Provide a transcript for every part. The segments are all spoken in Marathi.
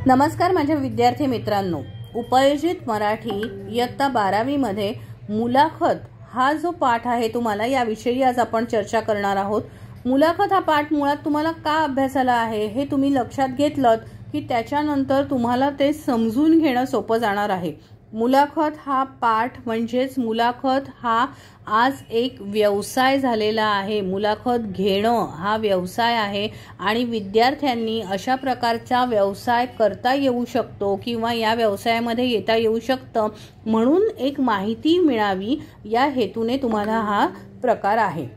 नमस्कार माझ्या विद्यार्थी मित्रांनो, उपयोजित मराठी इयत्ता 12वी मध्ये मुलाखत हा जो पाठ आहे तुम्हाला याविषयी आज आपण चर्चा करणार आहोत। मुलाखत हा पाठ मुळात तुम्हाला का अभ्यासाला आहे हे तुम्ही लक्षात घेतलं की त्याच्यानंतर तुम्हाला ते समजून घेणं सोपं जाणार आहे। मुलाखत हा पाठ म्हणजेच मुलाखत हा आज एक व्यवसाय झालेला आहे। मुलाखत घेणं हा व्यवसाय आहे आणि विद्यार्थ्यांनी अशा प्रकारचा व्यवसाय करता येऊ शकतो किंवा या व्यवसायामध्ये येता येऊ शकतं म्हणून एक माहिती मिळावी या हेतूने तुम्हाला हा प्रकार आहे।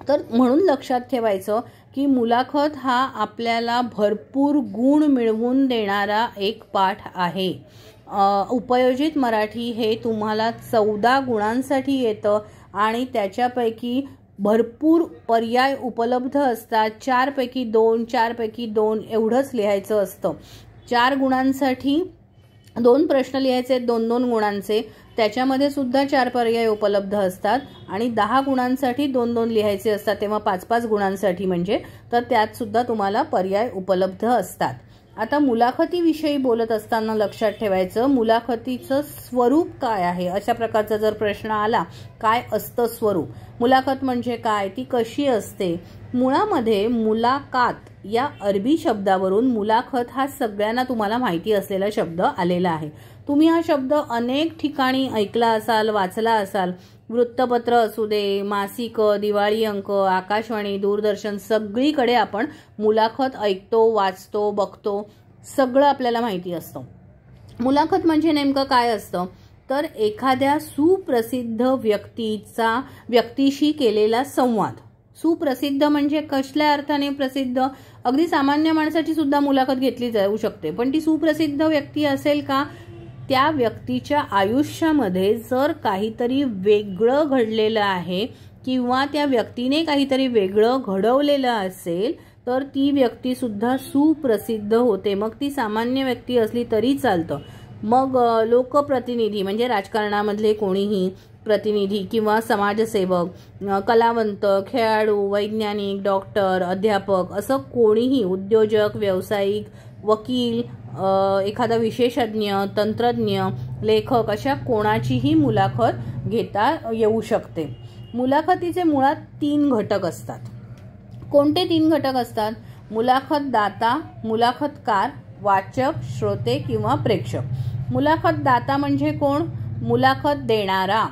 तर म्हणून लक्षात ठेवायचं की मुलाखत हा आपल्याला भरपूर गुण मिळवून देणारा एक पाठ आहे। उपयोजित मराठी हे तुम्हाला 14 गुणांसाठी येतं आणि त्याच्यापैकी भरपूर पर्याय उपलब्ध असतात। 4 पैकी 2 एवढंच लिहायचं असतं। 4 गुणांसाठी 2 प्रश्न लिहायचे 2 गुणांचे, त्याच्यामध्ये सुद्धा 4 पर्याय उपलब्ध असतात आणि 10 गुणांसाठी 2 लिहायचे असतात, तेव्हा 5 गुणांसाठी म्हणजे तर त्यात सुद्धा तुम्हाला पर्याय उपलब्ध असतात। आता मुलाखतीविषयी बोलत असताना लक्षात ठेवायचं मुलाखतीचं स्वरूप काय आहे। अशा प्रकारचा जर प्रश्न आला काय असतं स्वरूप, मुलाखत म्हणजे काय, ती कशी असते। मुळामध्ये मुलाकात या अरबी शब्दावरून मुलाखत हा सगळ्यांना तुम्हाला माहिती असलेला शब्द आलेला आहे। तुम्ही हा शब्द अनेक ठिकाणी ऐकला असाल, वाचला असाल। वृत्तपत्र असू दे, मासिक, दिवाळी अंक, आकाशवाणी, दूरदर्शन सगळीकडे आपण मुलाखत ऐकतो, वाचतो, बघतो, सगळं आपल्याला माहिती असतं। मुलाखत म्हणजे नेमकं काय असतं तर एखाद्या सुप्रसिद्ध व्यक्तीशी केलेला संवाद। सुप्रसिद्ध म्हणजे कसल्या अर्थाने प्रसिद्ध, अगदी सामान्य माणसाची सुद्धा मुलाखत घेतली जाऊ शकते, पण ती सुप्रसिद्ध व्यक्ती असेल का, त्या व्यक्तीच्या आयुष्यामध्ये जर काहीतरी वेगळं घडलेलं आहे किंवा त्या व्यक्तीने काहीतरी वेगळं घडवलेलं असेल तर ती व्यक्ती सुद्धा सुप्रसिद्ध होते। मग ती सामान्य व्यक्ती असली तरी चालतं। मग लोकप्रतिनिधी म्हणजे राजकारणामधले कोणीही प्रतिनिधी किंवा समाजसेवक, कलावंत, खेळाडू, वैज्ञानिक, डॉक्टर, अध्यापक असं कोणीही, उद्योजक, व्यावसायिक, वकील, एखादा विशेषज्ञ, तंत्रज्ञ, लेखक अशा कोणाचीही मुलाखत घेता येऊ शकते। मुलाखतीचे मुळात 3 घटक असतात। कोणते 3 घटक असतात? मुलाखतदाता, मुलाखतकार, वाचक, श्रोते किंवा प्रेक्षक। मुलाखतदाता म्हणजे कोण? मुलाखत देणारा,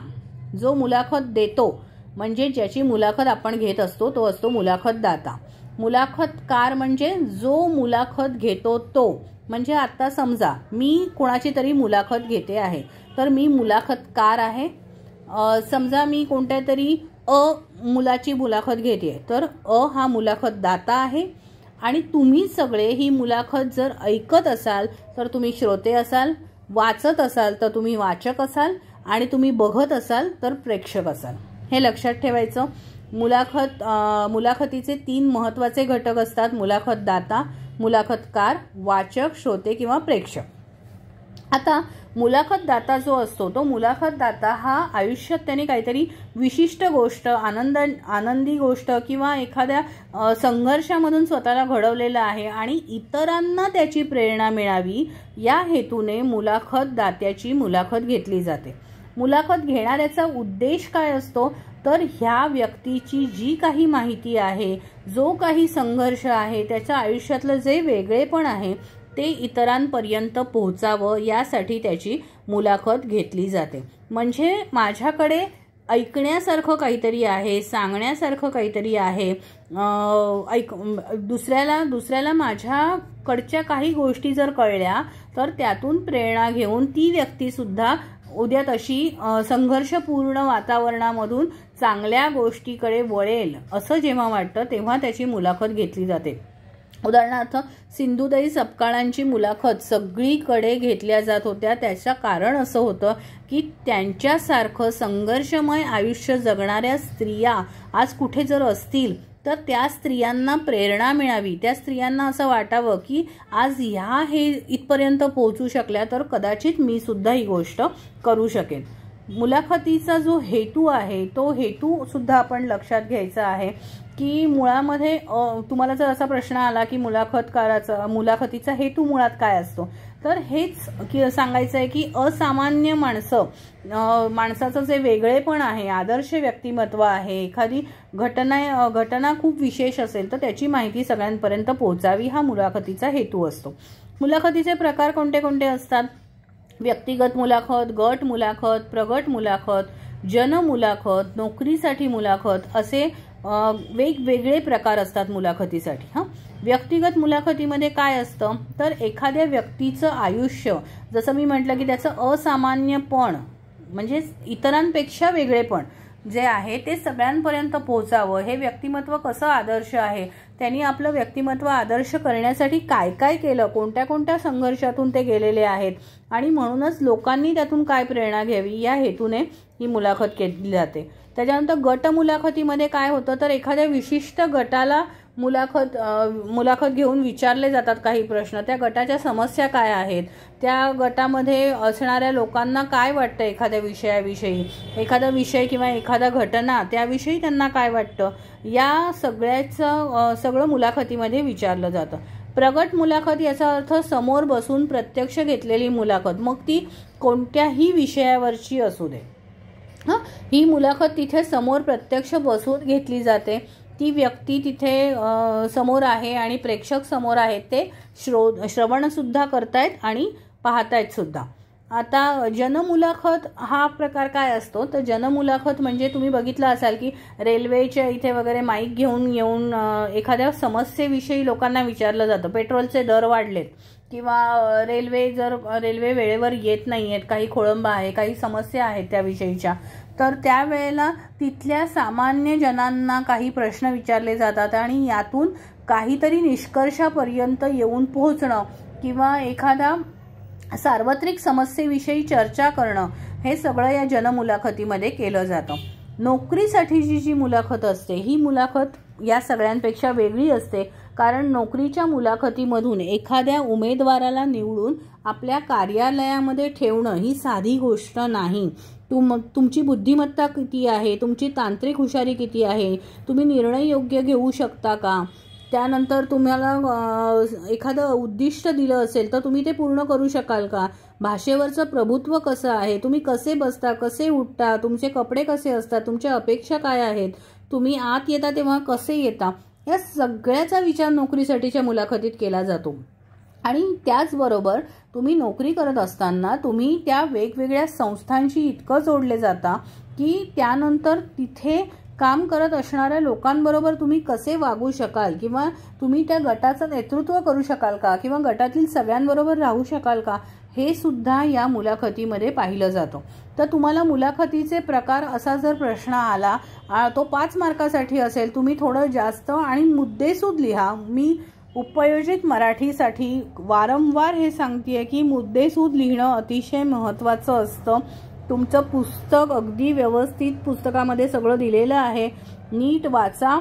जो मुलाखत देतो म्हणजे ज्याची मुलाखत आपण घेत असतो तो असतो मुलाखतदाता। मुलाखतकार म्हणजे जो मुलाखत घेतो तो, म्हणजे आता समजा मी कोणाची तरी मुलाखत घेते आहे तर मी मुलाखतकार आहे। समजा मी कोणत्या तरी मुलाची मुलाखत घेते तर हा मुलाखतदाता आहे आणि तुम्ही सगळे ही मुलाखत जर ऐकत असाल तर तुम्ही श्रोते असाल, वाचत असाल तर तुम्ही वाचक असाल आणि तुम्ही बघत असाल तर प्रेक्षक असाल। हे लक्षात ठेवायचं। मुलाखतीचे 3 महत्त्वाचे घटक असतात, मुलाखतदाता, मुलाखतकार, वाचक, श्रोते किंवा प्रेक्षक। आता मुलाखतदाता जो असतो तो मुलाखतदाता हा आयुष्यात त्याने काहीतरी विशिष्ट गोष्ट, आनंदी गोष्ट किंवा एखाद्या संघर्षामधून स्वतःला घडवलेला आहे आणि इतरांना त्याची प्रेरणा मिळावी या हेतूने मुलाखतदात्याची मुलाखत घेतली जाते। मुलाखत घेणाऱ्याचा उद्देश काय असतो तर ह्या व्यक्तीची जी काही माहिती आहे, जो काही संघर्ष आहे, त्याच्या आयुष्यातलं जे वेगळेपण आहे ते इतरांपर्यंत पोहोचावं यासाठी त्याची मुलाखत घेतली जाते। म्हणजे माझ्याकडे ऐकण्यासारखं काहीतरी आहे, सांगण्यासारखं काहीतरी आहे, दुसऱ्याला माझ्याकडच्या काही गोष्टी जर कळल्या तर त्यातून प्रेरणा घेऊन ती व्यक्ती सुद्धा उद्या तशी संघर्षपूर्ण वातावरणामधून चांगल्या गोष्टीकडे वळेल असं जेव्हा वाटतं तेव्हा त्याची मुलाखत घेतली जाते। उदाहरणार्थ सिंधुताई सपकाळांची मुलाखत सगळीकडे घेतल्या जात होत्या। त्याचं कारण असं होतं की त्यांच्यासारखं संघर्षमय आयुष्य जगणाऱ्या स्त्रिया आज कुठे जर असतील तर त्या स्त्रियांना प्रेरणा मिळावी, त्या स्त्रियांना असं वाटावं की आज हे इथपर्यंत पोहोचू शकल्या तर कदाचित मी सुद्धा ही गोष्ट करू शकेन। मुलाखतीचा जो हेतू आहे तो हेतू सुद्धा आपण लक्षात घ्यायचा आहे की मुळामध्ये तुम्हाला जर असा प्रश्न आला की मुलाखतीचा हेतू मुळात काय असतो, तर हेच सांगायचं आहे की असामान्य माणसाचं जे वेगळेपण आहे, आदर्श व्यक्तिमत्व आहे, एखादी घटना खूप विशेष असेल तर त्याची माहिती सगळ्यांपर्यंत पोहोचावी, हा मुलाखतीचा हेतू असतो. मुलाखतीचे प्रकार कोणते कोणते असतात? व्यक्तिगत मुलाखत, गट मुलाखत, प्रगट मुलाखत, जन मुलाखत, नोकरीसाठी मुलाखत, असे वेगवेगळे प्रकार असतात मुलाखतीसाठी. व्यक्तिगत मुलाखतीमध्ये काय असतं तर एखाद्या व्यक्तीचं आयुष्य, जसं मी म्हटलं की त्याचं असामान्यपण म्हणजे इतरांपेक्षा वेगळेपण जे आहे ते सगळ्यांपर्यंत पोहोचावं. हे व्यक्तिमत्व कसं आदर्श आहे, त्यांनी आपलं व्यक्तिमत्व आदर्श करण्यासाठी काय काय केलं, कोणत्या कोणत्या संघर्षातून ते गेलेले आहेत आणि म्हणूनच लोकांनी त्यातून काय प्रेरणा घ्यावी या हेतूने ही मुलाखत केली जाते. त्याच्यानंतर गट मुलाखतीमध्ये काय होतं तर एखाद्या विशिष्ट गटाला मुलाखत घेऊन विचारले जातात काही प्रश्न. त्या गटाच्या समस्या काय आहेत, त्या गटामध्ये असणाऱ्या लोकांना काय वाटतं एखाद्या विषयाविषयी, एखादा विषय किंवा एखादा घटना त्याविषयी त्यांना काय वाटतं, या सगळं मुलाखतीमध्ये विचारलं जातं. प्रगट मुलाखत याचा अर्थ समोर बसून प्रत्यक्ष घेतलेली मुलाखत, मग ती कोणत्याही विषयावरची असू दे. ही मुलाखत तिथे समोर प्रत्यक्ष बसून घेतली जाते. ती व्यक्ती तिथे समोर आहे आणि प्रेक्षक समोर आहेत, ते श्रवण सुद्धा करतायत आणि पाहतायत सुद्धा. आता जनमुलाखत हा प्रकार काय असतो तर जनमुलाखत म्हणजे तुम्ही बघितलं असाल की रेल्वेच्या इथे वगैरे माईक घेऊन येऊन एखाद्या समस्येविषयी लोकांना विचारलं जातं. पेट्रोलचे दर वाढलेत किंवा रेल्वे वेळेवर येत नाही आहेत, काही खोळंबा आहे, काही समस्या आहेत त्याविषयीच्या, तर त्यावेळेला तिथल्या सामान्य जनांना काही प्रश्न विचारले जातात आणि यातून काहीतरी निष्कर्षापर्यंत येऊन पोहोचणं किंवा एखादा सार्वत्रिक समस्येविषयी चर्चा करणं, हे सगळं या जनमुलाखतीमध्ये केलं जातं. नोकरीसाठीची जी मुलाखत असते ही मुलाखत या सगळ्यांपेक्षा वेगळी असते, कारण नोकरीच्या मुलाखतीमधून एखाद्या उमेदवाराला निवडून आपल्या कार्यालयामध्ये ठेवणं ही साधी गोष्ट नाही. तुमची बुद्धिमत्ता किती आहे, तुमची तांत्रिक हुशारी किती आहे, तुम्ही निर्णय योग्य घेऊ शकता का, त्यानंतर तुम्हाला एखादं उद्दिष्ट दिलं असेल तर तुम्ही ते पूर्ण करू शकाल का, भाषेवरचं प्रभुत्व कसं आहे, तुम्ही कसे बसता, कसे उठता, तुमचे कपडे कसे असतात, तुमच्या अपेक्षा काय आहेत, तुम्ही आत येता तेव्हा कसे येता, या सगळ्याचा विचार नोकरीसाठीच्या मुलाखतीत केला जातो. आणि त्याचबरोबर तुम्ही नोकरी करत असताना तुम्ही त्या वेगवेगळ्या संस्थांशी इतकं जोडले जाता की त्यानंतर तिथे काम करत असणाऱ्या लोकांबरोबर तुम्ही कसे वागू शकाल किंवा तुम्ही त्या गटाचं नेतृत्व करू शकाल का किंवा गटातील सगळ्यांबरोबर राहू शकाल का, हे सुद्धा या मुलाखतीमध्ये पाहिलं जातं. तर तुम्हाला मुलाखतीचे प्रकार असा जर प्रश्न आला, तो 5 मार्कासाठी असेल, तुम्ही थोडं जास्त आणि मुद्देसूद लिहा. मी उपयोजित मराठीसाठी वारंवार हे सांगतेय की मुद्देसूद लिहिणं अतिशय महत्त्वाचं असतं. तुमचं पुस्तक अगदी व्यवस्थित पुस्तकामध्ये सगळं दिलेलं आहे, नीट वाचा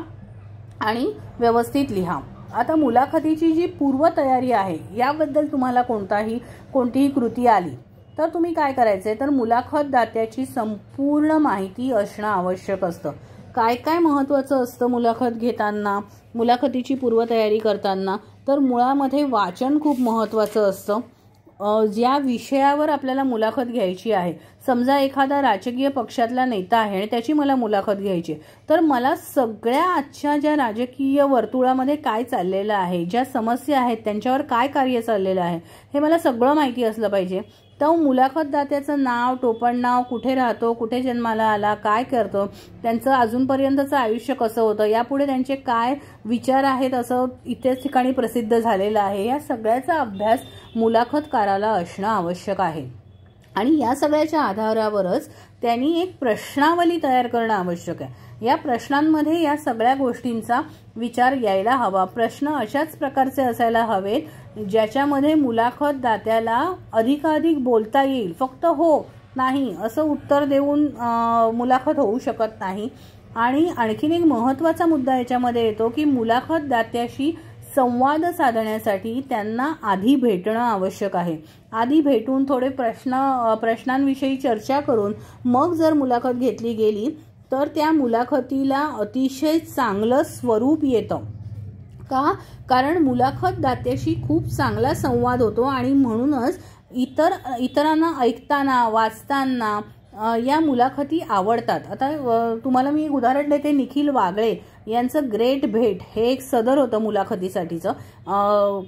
आणि व्यवस्थित लिहा. आता मुलाखतीची जी पूर्वतयारी आहे याबद्दल तुम्हाला कोणतीही कृती आली तर तुम्ही काय करायचे तर मुलाखतदात्याची संपूर्ण माहिती असणं आवश्यक असतं. काय काय महत्त्वाचं असतं मुलाखत घेताना, मुलाखतीची पूर्वतयारी करताना, तर मुळामध्ये वाचन खूप महत्त्वाचं असतं. ज्या विषयावर आपल्याला मुलाखत घ्यायची आहे, समजा एखादा राजकीय पक्षातला नेता आहे आणि त्याची मला मुलाखत घ्यायची, तर मला सगळ्या आजच्या ज्या राजकीय वर्तुळामध्ये काय चाललेलं आहे, ज्या समस्या आहेत त्यांच्यावर काय कार्य चाललेलं आहे, हे मला सगळं माहिती असलं पाहिजे. तर मुलाखतदात्याचं नाव, टोपणनाव, कुठे राहतो, कुठे जन्माला आला, काय करतो, त्यांचं अजूनपर्यंतचं आयुष्य कसं होतं, यापुढे त्यांचे काय विचार आहेत असं इथेच ठिकाणी प्रसिद्ध झालेलं आहे, या सगळ्याचा अभ्यास मुलाखतकाराला असणं आवश्यक आहे. आणि या सगळ्याच्या आधारावरच त्यांनी एक प्रश्नावली तयार करणं आवश्यक आहे. या प्रश्नांमध्ये या सगळ्या गोष्टींचा विचार यायला हवा. प्रश्न अशाच प्रकारचे असायला हवेत ज्याच्यामध्ये मुलाखतदात्याला अधिकाधिक बोलता येईल. फक्त हो नाही असं उत्तर देऊन मुलाखत होऊ शकत नाही. आणि आणखीन एक महत्त्वाचा मुद्दा याच्यामध्ये येतो की मुलाखतदात्याशी संवाद साधण्यासाठी त्यांना आधी भेटणं आवश्यक आहे. आधी भेटून थोडे प्रश्नांविषयी चर्चा करून मग जर मुलाखत घेतली गेली तर त्या मुलाखतीला अतिशय चांगलं स्वरूप येतं. का? कारण मुलाखत दात्याशी खूप चांगला संवाद होतो आणि म्हणूनच इतरांना ऐकताना वाचताना या मुलाखती आवडतात. आता तुम्हाला मी एक उदाहरण देते. निखिल वागळे यांचं ग्रेट भेट हे एक सदर होतं मुलाखतीसाठीचं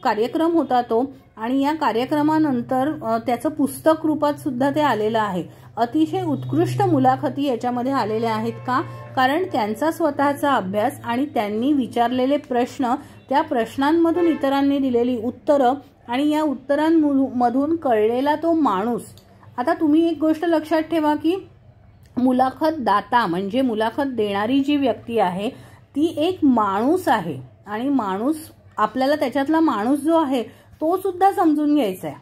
कार्यक्रम होता तो, आणि या कार्यक्रमानंतर त्याचं पुस्तक रूपात सुद्धा ते आलेलं आहे. अतिशय उत्कृष्ट मुलाखती याच्यामध्ये आलेल्या आहेत. का? कारण त्यांचा स्वतःचा अभ्यास आणि त्यांनी विचारलेले प्रश्न, त्या प्रश्नांमधून इतरांनी दिलेली उत्तरं आणि या उत्तरांमधून कळलेला तो माणूस. आता तुम्ही एक गोष्ट लक्षात ठेवा की मुलाखत दाता म्हणजे मुलाखत देणारी जी व्यक्ती आहे ती एक माणूस आहे आणि माणूस आपल्याला त्याच्यातला माणूस जो आहे तो सुद्धा समजून घ्यायचा आहे.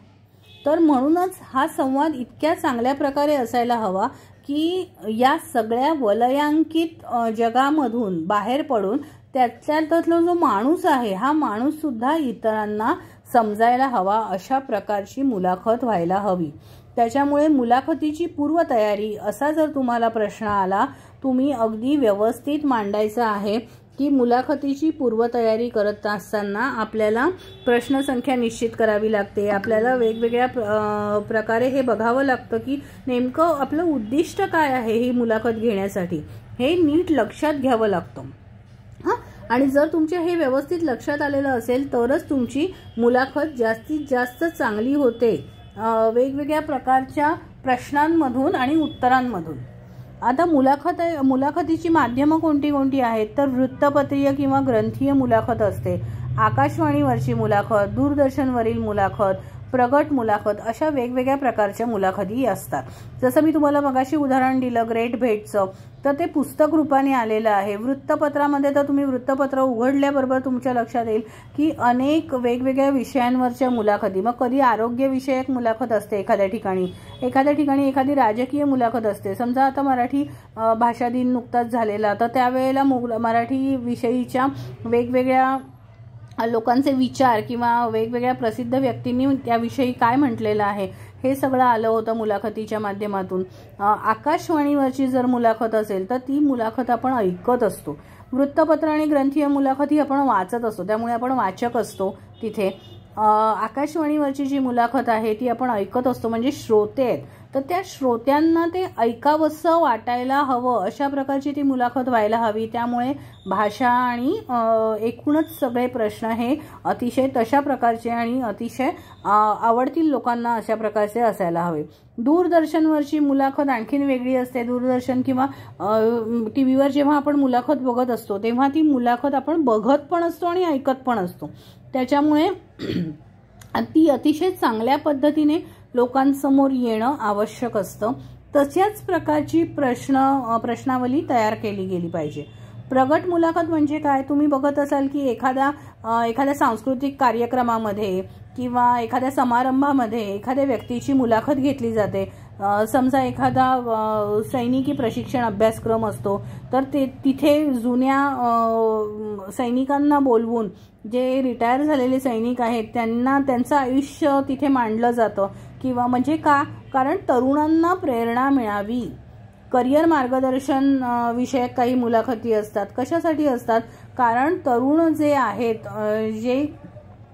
तर म्हणूनच हा संवाद इतक्या चांगल्या प्रकारे असायला हवा की या सगळ्या वलयांकित जगामधून बाहेर पडून त्यातला जो माणूस आहे हा माणूस सुद्धा इतरांना समजायला हवा, अशा प्रकारची मुलाखत व्हायला हवी. त्याच्यामुळे मुलाखतीची पूर्वतयारी असा जर तुम्हाला प्रश्न आला, तुम्ही अगदी व्यवस्थित मांडायचं आहे की मुलाखतीची पूर्वतयारी करत असताना आपल्याला प्रश्नसंख्या निश्चित करावी लागते. आपल्याला वेगवेगळ्या प्रकारे हे बघावं लागतं की नेमकं आपलं उद्दिष्ट काय आहे ही मुलाखत घेण्यासाठी, हे नीट लक्षात घ्यावं लागतं. आणि जर तुमच्या हे व्यवस्थित लक्षात आलेलं असेल तरच तुमची मुलाखत जास्तीत जास्त चांगली होते, वेगवेगळ्या प्रकारच्या प्रश्नांमधून आणि उत्तरांमधून. आता मुलाखतीची माध्यमं कोणती आहेत तर वृत्तपत्रीय किंवा ग्रंथीय मुलाखत असते, आकाशवाणीवरची मुलाखत, दूरदर्शनवरील मुलाखत, प्रगट मुलाखत, अशा वेगवेगळ्या प्रकारच्या मुलाखती असतात. जसं मी तुम्हाला मगाशी उदाहरण दिलं ग्रेट भेटचं, तर ते पुस्तक रूपाने आलेलं आहे. वृत्तपत्रामध्ये तर तुम्ही वृत्तपत्र उघडल्याबरोबर तुमच्या लक्षात येईल की अनेक वेगवेगळ्या विषयांवरच्या मुलाखती. मग कधी आरोग्यविषयक मुलाखत असते एखाद्या ठिकाणी एखादी राजकीय मुलाखत असते. समजा आता मराठी भाषा दिन नुकताच झालेला, तर त्यावेळेला मराठी विषयीच्या वेगवेगळ्या लोकांचे विचार किंवा वेगवेगळ्या प्रसिद्ध व्यक्तींनी त्याविषयी काय म्हटलेलं आहे हे सगळं आलं होतं मुलाखतीच्या माध्यमातून. आकाशवाणीवरची जर मुलाखत असेल तर ती मुलाखत आपण ऐकत असतो. वृत्तपत्र आणि ग्रंथीय मुलाखत ही आपण वाचत असतो, त्यामुळे आपण वाचक असतो तिथे. आकाशवाणीवरची जी मुलाखत आहे ती आपण ऐकत असतो, म्हणजे श्रोते आहेत. तर त्या श्रोत्यांना ते ऐकावंसं वाटायला हवं अशा प्रकारची ती मुलाखत व्हायला हवी. त्यामुळे भाषा आणि एकूणच सगळे प्रश्न हे अतिशय तशा प्रकारचे आणि अतिशय आवडतील लोकांना अशा प्रकारचे असायला हवे. दूरदर्शनवरची मुलाखत आणखीन वेगळी असते. दूरदर्शन किंवा टीव्हीवर जेव्हा आपण मुलाखत बघत असतो तेव्हा ती मुलाखत आपण बघत पण असतो आणि ऐकत पण असतो. त्याच्यामुळे ती अतिशय चांगल्या पद्धतीने लोकांसमोर येणं आवश्यक असतं. तशाच प्रकारची प्रश्नावली तयार केली गेली पाहिजे. प्रगट मुलाखत म्हणजे काय? तुम्ही बघत असाल की एखाद्या सांस्कृतिक कार्यक्रमामध्ये किंवा एखाद्या समारंभामध्ये एखाद्या व्यक्तीची मुलाखत घेतली जाते. समजा एखादा सैनिकी प्रशिक्षण अभ्यासक्रम असतो, तर तिथे जुन्या सैनिकांना बोलवून जे रिटायर झालेले सैनिक आहेत त्यांचं आयुष्य तिथे मांडलं जातं. किंवा म्हणजे का? कारण तरुणांना प्रेरणा मिळावी. करिअर मार्गदर्शन विषयक काही मुलाखती असतात. कशासाठी असतात? कारण तरुण जे आहेत,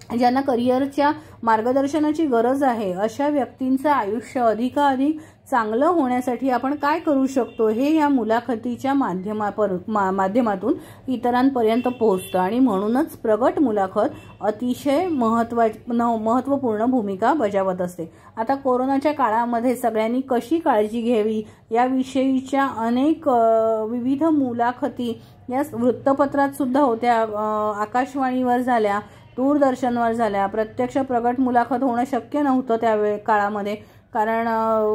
ज्यांना करिअरच्या मार्गदर्शनाची गरज आहे, अशा व्यक्तींचं आयुष्य अधिकाधिक चांगलं होण्यासाठी आपण काय करू शकतो हे या मुलाखतीच्या माध्यमातून इतरांपर्यंत पोहोचतं. आणि म्हणूनच प्रगट मुलाखत अतिशय महत्त्वपूर्ण भूमिका बजावत असते. आता कोरोनाच्या काळामध्ये सगळ्यांनी कशी काळजी घ्यावी याविषयीच्या अनेक विविध मुलाखती या वृत्तपत्रात सुद्धा होत्या, आकाशवाणीवर झाल्या, दूरदर्शनवर झाल्या. प्रत्यक्ष प्रगट मुलाखत होणं शक्य नव्हतं त्या काळामध्ये, कारण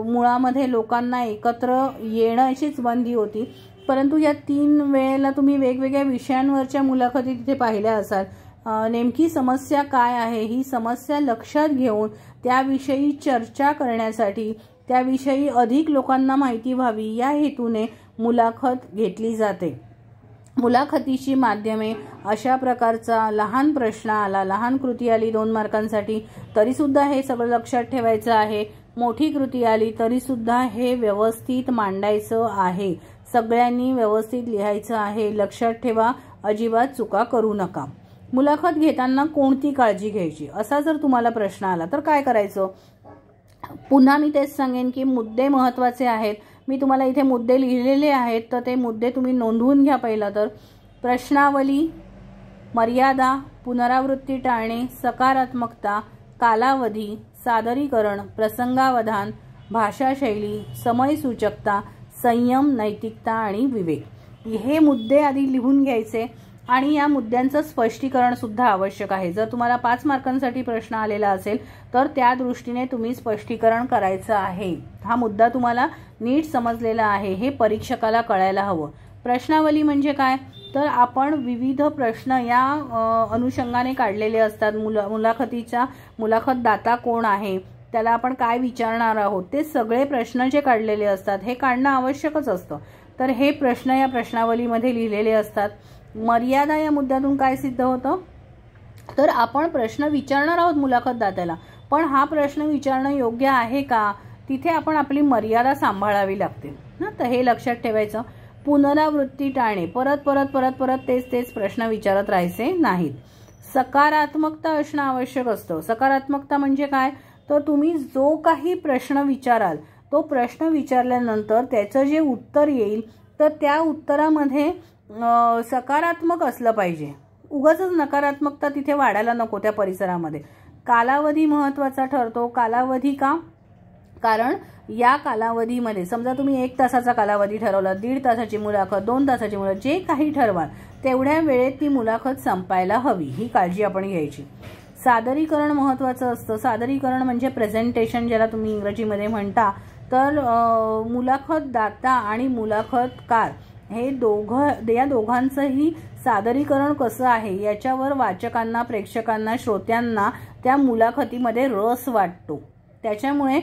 मुळामध्ये लोकांना एकत्र येण्याचीच बंदी होती. परंतु या 3 वेळेला तुम्ही वेगवेगळ्या विषयांवरच्या मुलाखती तिथे पाहिल्या असाल. नेमकी समस्या काय आहे ही समस्या लक्षात घेऊन त्याविषयी चर्चा करण्यासाठी, त्याविषयी अधिक लोकांना माहिती व्हावी या हेतूने मुलाखत घेतली जाते. मुलाखतीची माध्यमे, अशा प्रकारचा लहान प्रश्न आला, लहान कृती आली 2 मार्कांसाठी तरीसुद्धा हे सगळं लक्षात ठेवायचं आहे. मोठी कृती आली तरीसुद्धा हे व्यवस्थित मांडायचं आहे. सगळ्यांनी व्यवस्थित लिहायचं आहे. लक्षात ठेवा, अजिबात चुका करू नका. मुलाखत घेताना कोणती काळजी घ्यायची असा जर तुम्हाला प्रश्न आला तर काय करायचं? पुन्हा मी तेच सांगेन की मुद्दे महत्त्वाचे आहेत. मी तुम्हाला इथे मुद्दे लिहिलेले आहेत, तर ते मुद्दे तुम्ही नोंदवून घ्या. पहिला तर प्रश्नावली, मर्यादा, पुनरावृत्ती टाळणे, सकारात्मकता, कालावधी, सादरीकरण, प्रसंगावधान, भाषाशैली, समयसूचकता, संयम, नैतिकता आणि विवेक. हे मुद्दे आधी लिहून घ्यायचे आणि या मुद्द्यांचं स्पष्टीकरण सुद्धा आवश्यक आहे. जर तुम्हाला 5 मार्कांसाठी प्रश्न आलेला असेल तर त्या दृष्टीने तुम्ही स्पष्टीकरण करायचं आहे. हा मुद्दा तुम्हाला नीट समजलेला आहे हे परीक्षकाला कळायला हवं. प्रश्नावली म्हणजे काय? तर आपण विविध प्रश्न या अनुषंगाने काढलेले असतात. मुलाखतदाता कोण आहे, त्याला आपण काय विचारणार आहोत, ते सगळे प्रश्न जे काढलेले असतात हे काढणं आवश्यकच असतं. तर हे प्रश्न या प्रश्नावलीमध्ये लिहिलेले असतात. मर्यादा या मुद्द्यातून काय सिद्ध होतं? तर आपण प्रश्न विचारणार आहोत मुलाखतदात्याला, पण हा प्रश्न विचारणं योग्य आहे का, तिथे आपण आपली मर्यादा सांभाळावी लागते ना. तर हे लक्षात ठेवायचं. पुनरावृत्ती टाळणे, परत परत परत परत तेच तेच प्रश्न विचारत राहायचे नाहीत. सकारात्मकता असणं आवश्यक असतं. सकारात्मकता म्हणजे काय? तर तुम्ही जो काही प्रश्न विचाराल तो प्रश्न विचारल्यानंतर त्याचं जे उत्तर येईल तर त्या उत्तरामध्ये सकारात्मक असलं पाहिजे. उगाच नकारात्मकता तिथे वाढायला नको त्या परिसरामध्ये. कालावधी महत्त्वाचा ठरतो. कालावधी का? कारण या कालावधीमध्ये समजा तुम्ही 1 तासाचा कालावधी ठरवला, 1.5 तासाची मुलाखत, 2 तासाची मुलाखत, जे काही ठरवाल तेवढ्या वेळेत ती मुलाखत संपायला हवी, ही काळजी आपण घ्यायची. सादरीकरण महत्त्वाचं असतं. सादरीकरण म्हणजे प्रेझेंटेशन ज्याला तुम्ही इंग्रजीमध्ये म्हणता. तर मुलाखतदाता आणि मुलाखतकार हे या दोघांचंही सादरीकरण कसं आहे याच्यावर वाचकांना, प्रेक्षकांना, श्रोत्यांना त्या मुलाखतीमध्ये रस वाटतो. त्याच्यामुळे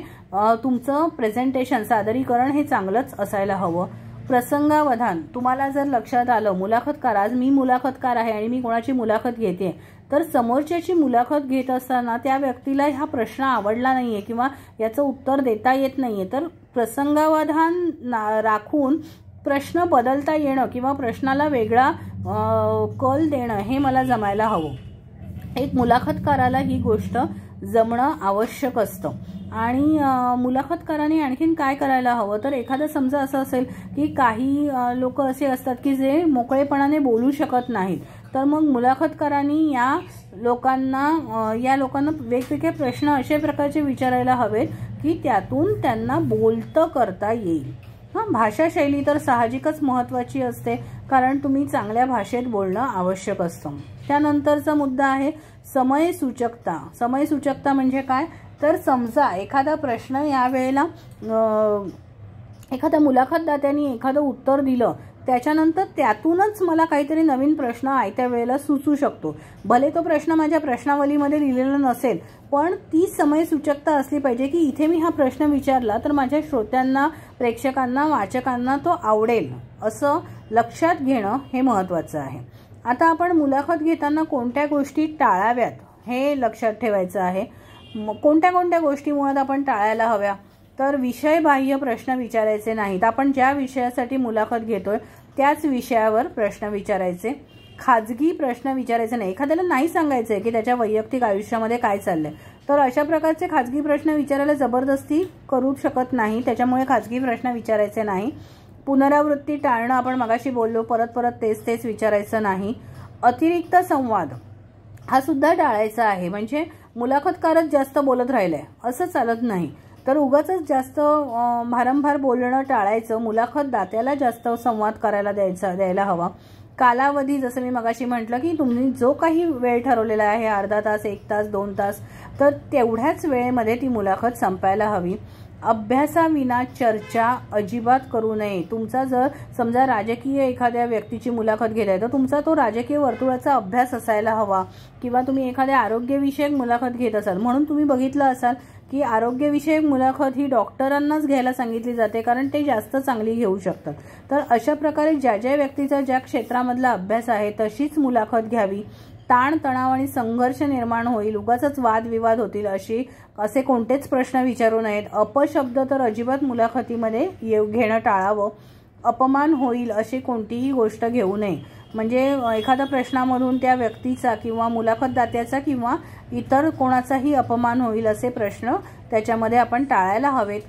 तुमचं प्रेझेंटेशन, सादरीकरण हे चांगलंच असायला हवं. प्रसंगावधान, तुम्हाला जर लक्षात आलं मुलाखतकार, आज मी मुलाखतकार आहे आणि मी कोणाची मुलाखत घेते, तर समोरच्याची मुलाखत घेत असताना त्या व्यक्तीला हा प्रश्न आवडला नाहीये किंवा याचं उत्तर देता येत नाहीये, तर प्रसंगावधान राखून प्रश्न बदलता येणं किंवा प्रश्नाला वेगळा कल देणं हे मला जमायला हवं. एक मुलाखतकाराला ही गोष्ट जमणं आवश्यक असतं. आणि मुलाखतकाराने आणखीन काय करायला हवं? तर एखादं समजा असं असेल की काही लोक असे असतात की जे मोकळेपणाने बोलू शकत नाहीत, तर मग मुलाखतकारांनी या लोकांना वेगवेगळे प्रश्न अशा प्रकारचे विचारायला हवेत की त्यातून त्यांना बोलतं करता येईल. भाषाशैली तर साहजिकच महत्त्वाची असते, कारण तुम्ही चांगल्या भाषेत बोलणं आवश्यक असतं. त्यानंतरचा मुद्दा आहे समयसूचकता. समयसूचकता म्हणजे काय? तर समजा एखादा प्रश्न यावेळेला एखाद्या मुलाखतदात्यांनी एखादं उत्तर दिलं, त्याच्यानंतर त्यातूनच मला काहीतरी नवीन प्रश्न आयत्या वेळेला सुचू शकतो. भले तो प्रश्न माझ्या प्रश्नावलीमध्ये लिहिलेला नसेल, पण ती समयसूचकता असली पाहिजे की इथे मी हा प्रश्न विचारला तर माझ्या श्रोत्यांना, प्रेक्षकांना, वाचकांना तो आवडेल, असं लक्षात घेणं हे महत्त्वाचं आहे. आता आपण मुलाखत घेताना कोणत्या गोष्टी टाळाव्यात हे लक्षात ठेवायचं आहे. कोणत्या कोणत्या गोष्टी मुळात आपण टाळायला हव्या? तर विषयबाह्य प्रश्न विचारायचे नाहीत. आपण ज्या विषयासाठी मुलाखत घेतोय त्याच विषयावर प्रश्न विचारायचे. खाजगी प्रश्न विचारायचे नाही. एखाद्याला नाही सांगायचं आहे की त्याच्या वैयक्तिक आयुष्यामध्ये काय चाललंय, तर अशा प्रकारचे खाजगी प्रश्न विचारायला जबरदस्ती करू शकत नाही. त्याच्यामुळे खाजगी प्रश्न विचारायचे नाही. पुनरावृत्ती टाळणं, आपण मगाशी बोललो, परत परत तेच तेच विचारायचं नाही. अतिरिक्त संवाद हा सुद्धा टाळायचा आहे. म्हणजे मुलाखतकारच जास्त बोलत राहिलाय असं चालत नाही, तर उगाच जास्त भारंभार बोलणं टाळायचं. मुलाखतदात्याला जास्त संवाद करायला द्यायला हवा. कालावधी, जसं मी मगाशी म्हटलं की तुम्ही जो काही वेळ ठरवलेला आहे, अर्धा तास, 1 तास, 2 तास, तर तेवढ्याच वेळेमध्ये ती मुलाखत संपायला हवी. अभ्यासाविना चर्चा अजिबात करू नये. तुमचा जर समजा राजकीय एखाद्या व्यक्तीची मुलाखत घेत आहे तर तुमचा तो राजकीय वर्तुळाचा अभ्यास असायला हवा, किंवा तुम्ही एखाद्या आरोग्यविषयक मुलाखत घेत असाल म्हणून तुम्ही बघितलं असाल की आरोग्यविषयक मुलाखत ही डॉक्टरांनाच घ्यायला सांगितली जाते, कारण ते जास्त चांगली घेऊ शकतात. तर अशा प्रकारे ज्या ज्या व्यक्तीचा ज्या क्षेत्रामधला अभ्यास आहे तशीच मुलाखत घ्यावी. ताण तणाव आणि संघर्ष निर्माण होईल, उगाचच वादविवाद होतील असे कोणतेच प्रश्न विचारू नयेत. अपशब्द तर अजिबात मुलाखतीमध्ये घेणं टाळावं. अपमान होईल अशी कोणतीही गोष्ट घेऊ नये. म्हणजे एखाद्या प्रश्नामधून त्या व्यक्तीचा किंवा मुलाखतदात्याचा किंवा इतर कोणाचाही अपमान होईल असे प्रश्न त्याच्यामध्ये आपण टाळायला हवेत.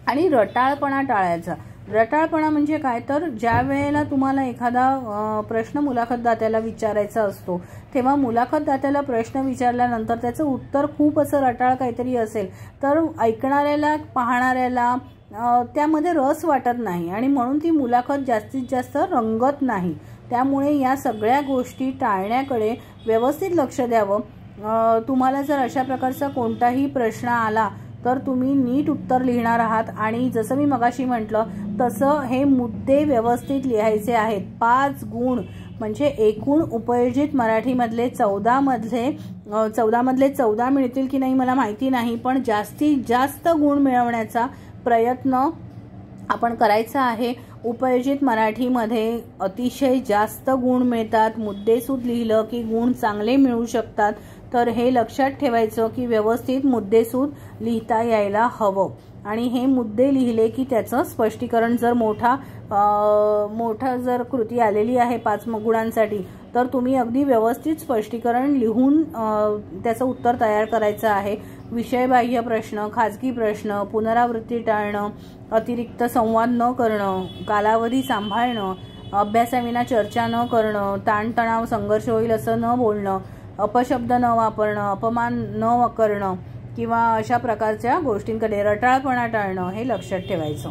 आणि रटाळपणा टाळायचा. रटाळपणा म्हणजे काय, तर ज्या वेळेला तुम्हाला एखादा प्रश्न मुलाखतदात्याला विचारायचा असतो तेव्हा मुलाखतदात्याला प्रश्न विचारल्यानंतर त्याचं उत्तर खूप असं रटाळ काहीतरी असेल तर ऐकणाऱ्याला पाहणाऱ्याला त्यामध्ये रस वाटत नाही आणि म्हणून ती मुलाखत जास्तीत जास्त रंगत नाही. त्यामुळे या सगळ्या गोष्टी टाळण्याकडे व्यवस्थित लक्ष द्यावं. तुम्हाला जर अशा प्रकारचा कोणताही प्रश्न आला तर तुम्ही नीट उत्तर लिहिणार आहात आणि जसं मी मगाशी म्हटलं तसं हे मुद्दे व्यवस्थित लिहायचे आहेत. 5 गुण म्हणजे एकूण उपयोजित मराठीमधले 14 मधले 14 मिळतील की नाही मला माहिती नाही, पण जास्तीत जास्त गुण मिळवण्याचा प्रयत्न आपण करायचा आहे. उपयोजित मराठीमध्ये अतिशय जास्त गुण मिळतात. मुद्देसूद लिहिलं की गुण चांगले मिळू शकतात. तर हे लक्षात ठेवायचं की व्यवस्थित मुद्देसूद लिहिता यायला हवं आणि हे मुद्दे लिहिले की त्याचं स्पष्टीकरण जर मोठा जर कृती आलेली आहे 5 गुणांसाठी तर तुम्ही अगदी व्यवस्थित स्पष्टीकरण लिहून त्याचं उत्तर तयार करायचं आहे. विषयबाह्य प्रश्न, खाजगी प्रश्न, पुनरावृत्ती टाळणं, अतिरिक्त संवाद न करणं, कालावधी सांभाळणं, अभ्यासाविना चर्चा न करणं, ताणतणाव संघर्ष होईल असं न बोलणं, अपशब्द न वापरणं, अपमान न करणं किंवा अशा प्रकारच्या गोष्टींकडे रटाळपणा टाळणं हे लक्षात ठेवायचं.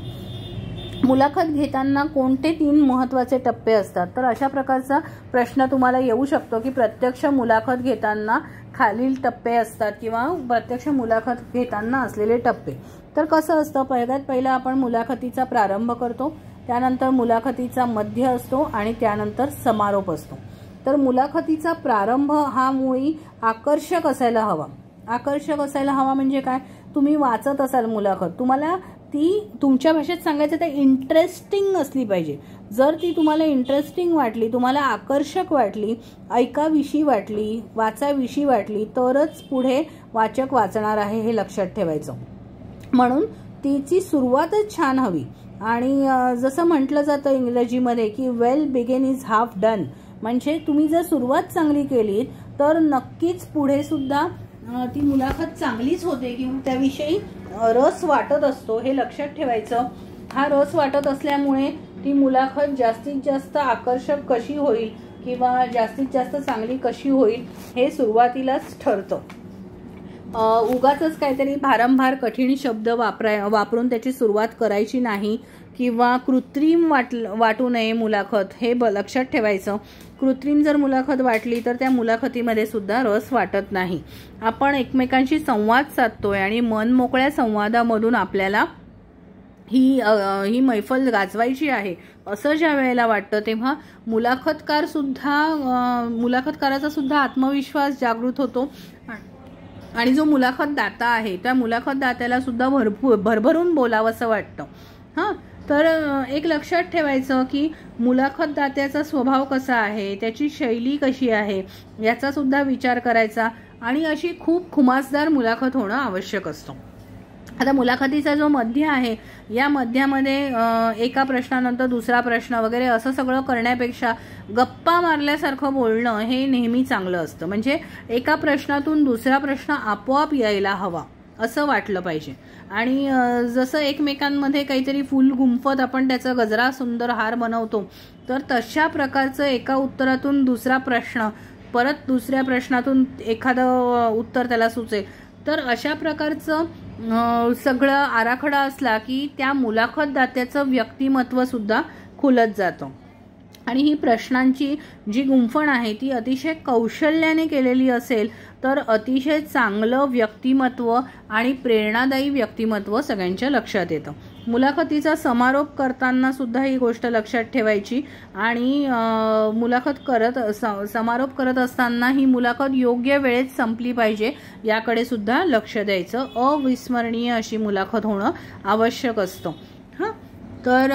मुलाखत घेताना कोणते 3 महत्त्वाचे टप्पे असतात, तर अशा प्रकारचा प्रश्न तुम्हाला येऊ शकतो की प्रत्यक्ष मुलाखत घेताना खालील टप्पे असतात किंवा प्रत्यक्ष मुलाखत घेताना असलेले टप्पे. तर कसं असतं, पहिला आपण मुलाखतीचा प्रारंभ करतो, त्यानंतर मुलाखतीचा मध्य असतो आणि त्यानंतर समारोप असतो. तर मुलाखतीचा प्रारंभ हा मुळी आकर्षक असायला हवा. आकर्षक असायला हवा म्हणजे काय, तुम्ही वाचत असाल मुलाखत, तुम्हाला ती तुमच्या भाषेत सांगायचं तर इंटरेस्टिंग असली पाहिजे. जर ती तुम्हाला इंटरेस्टिंग वाटली, तुम्हाला आकर्षक वाटली, ऐकाविषयी वाटली, वाचाविषयी वाटली तरच पुढे वाचक वाचणार आहे हे लक्षात ठेवायचं. म्हणून तिची सुरुवातच छान हवी. आणि जसं म्हटलं जातं इंग्रजीमध्ये की वेल बिगिन इज हाफ डन. म्हणजे तुम्ही जर सुरुवात चांगली केली तर नक्कीच पुढे सुद्धा ती मुलाखत चांगलीच होते किंवा त्याविषयी रस वाटत असतो हे लक्षात ठेवायचं. हा रस वाटत असल्यामुळे ती मुलाखत जास्तीत जास्त आकर्षक कशी होईल किंवा जास्तीत जास्त चांगली कशी होईल हे सुरुवातीलाच ठरतं. उगाचच काहीतरी भारंभार कठीण शब्द वापरून त्याची सुरुवात करायची नाही किंवा कृत्रिम वाटू नये मुलाखत हे लक्षात ठेवायचं. कृत्रिम जर मुलाखत वाटली तर त्या मुलाखतीमध्ये सुद्धा रस वाटत नाही. आपण एकमेकांशी संवाद साधतोय आणि मनमोकळ्या संवादामधून आपल्याला ही मैफल गाजवायची आहे असं ज्या वेळेला वाटतं तेव्हा मुलाखतकाराचा सुद्धा आत्मविश्वास जागृत होतो आणि जो मुलाखतदाता आहे त्या मुलाखतदात्याला सुद्धा भरभरून बोलावंसं वाटतं. तर एक लक्षात ठेवायचं की मुलाखतदात्याचा स्वभाव कसा आहे, त्याची शैली कशी आहे याचा सुद्धा विचार करायचा आणि अशी खूप खुमासदार मुलाखत होणं आवश्यक असतं. आता मुलाखतीचा जो मध्य आहे या मध्यामध्ये एका प्रश्नानंतर दुसरा प्रश्न वगैरे असं सगळं करण्यापेक्षा गप्पा मारल्यासारखं बोलणं हे नेहमी चांगलं असतं. म्हणजे एका प्रश्नातून दुसरा प्रश्न आपोआप यायला हवा असं वाटलं पाहिजे. आणि जसं एकमेकांमध्ये काहीतरी फुल गुंफत आपण त्याचा गजरा सुंदर हार बनवतो तर तशा प्रकारचं एका उत्तरातून दुसरा प्रश्न, परत दुसऱ्या प्रश्नातून एखादं उत्तर त्याला सुचेल तर अशा प्रकारचं सगळं आराखडा असला की त्या मुलाखतदात्याचं व्यक्तिमत्व सुद्धा खुलत जातं. आणि ही प्रश्नांची जी गुंफण आहे ती अतिशय कौशल्याने केलेली असेल तर अतिशय चांगलं व्यक्तिमत्व आणि प्रेरणादायी व्यक्तिमत्व सगळ्यांच्या लक्षात येतं. मुलाखतीचा समारोप करताना सुद्धा ही गोष्ट लक्षात ठेवायची आणि समारोप करत असताना ही मुलाखत योग्य वेळेत संपली पाहिजे याकडे सुद्धा लक्ष द्यायचं. अविस्मरणीय अशी मुलाखत होणं आवश्यक असतं. हां, तर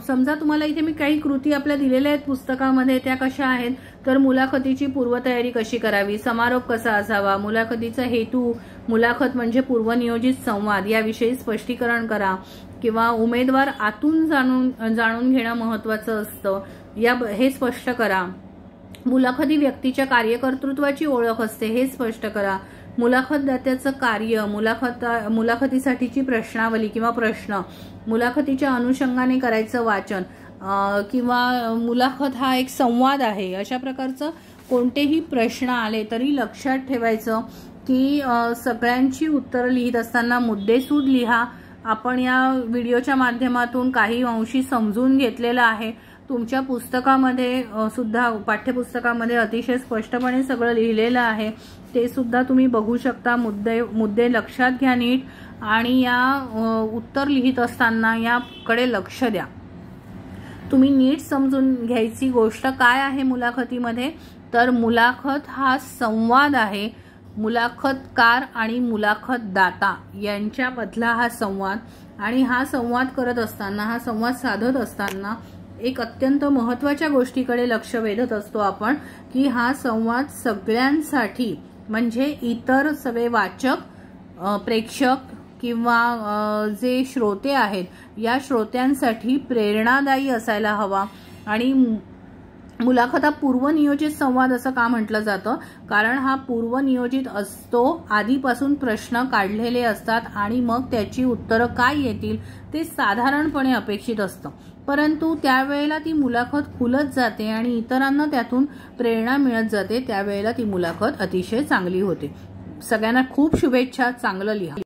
समजा तुम्हाला इथे मी काही कृती आपल्या दिलेल्या आहेत पुस्तकामध्ये, त्या कशा आहेत तर मुलाखतीची पूर्वतयारी कशी करावी, समारोप कसा असावा, मुलाखतीचा हेतू, मुलाखत म्हणजे पूर्वनियोजित संवाद याविषयी स्पष्टीकरण करा, किंवा उमेदवार आतून जाणून घेणं महत्त्वाचं असतं हे स्पष्ट करा. मुलाखती व्यक्तीच्या कार्यकर्तृत्वाची ओळख असते हे स्पष्ट करा. मुलाखतदात्याचं कार्य, मुलाखतीसाठीची प्रश्नावली किंवा प्रश्न, मुलाखतीच्या अनुषंगाने करायचं वाचन, किंवा मुलाखत हा एक संवाद आहे, अशा प्रकारचं कोणतेही प्रश्न आले तरी लक्षात ठेवायचं की सगळ्यांची उत्तरं लिहित असताना मुद्देसूद लिहा. आपण या व्हिडिओच्या माध्यमातून काही अंशी समजून घेतलेलं आहे. तुमच्या पुस्तकामध्ये सुद्धा, पाठ्यपुस्तकामध्ये अतिशय स्पष्टपणे सगळं लिहिलेलं आहे, ते सुद्धा तुम्ही बघू शकता. मुद्दे लक्षात घ्या नीट आणि या उत्तर लिहित असताना याकडे लक्ष द्या. तुम्ही नीट समजून घ्यायची गोष्ट काय आहे मुलाखतीमध्ये, तर मुलाखत हा संवाद आहे. मुलाखतकार आणि मुलाखतदाता यांच्यामधला हा संवाद, आणि हा संवाद करत असताना, हा संवाद साधत असताना एक अत्यंत महत्त्वाच्या गोष्टीकडे लक्ष वेधत असतो आपण, की हा संवाद सगळ्यांसाठी म्हणजे इतर सगळे वाचक, प्रेक्षक किंवा जे श्रोते आहेत या श्रोत्यांसाठी प्रेरणादायी असायला हवा. आणि मुलाखत हा पूर्वनियोजित संवाद असं का म्हटलं जातं, कारण हा पूर्वनियोजित असतो. आधीपासून प्रश्न काढलेले असतात आणि मग त्याची उत्तरं काय येतील ते साधारणपणे अपेक्षित असतं, परंतु त्यावेळेला ती मुलाखत खुलत जाते आणि इतरांना त्यातून प्रेरणा मिळत जाते. त्यावेळेला ती मुलाखत अतिशय चांगली होते. सगळ्यांना खूप शुभेच्छा. चांगलं लिहा.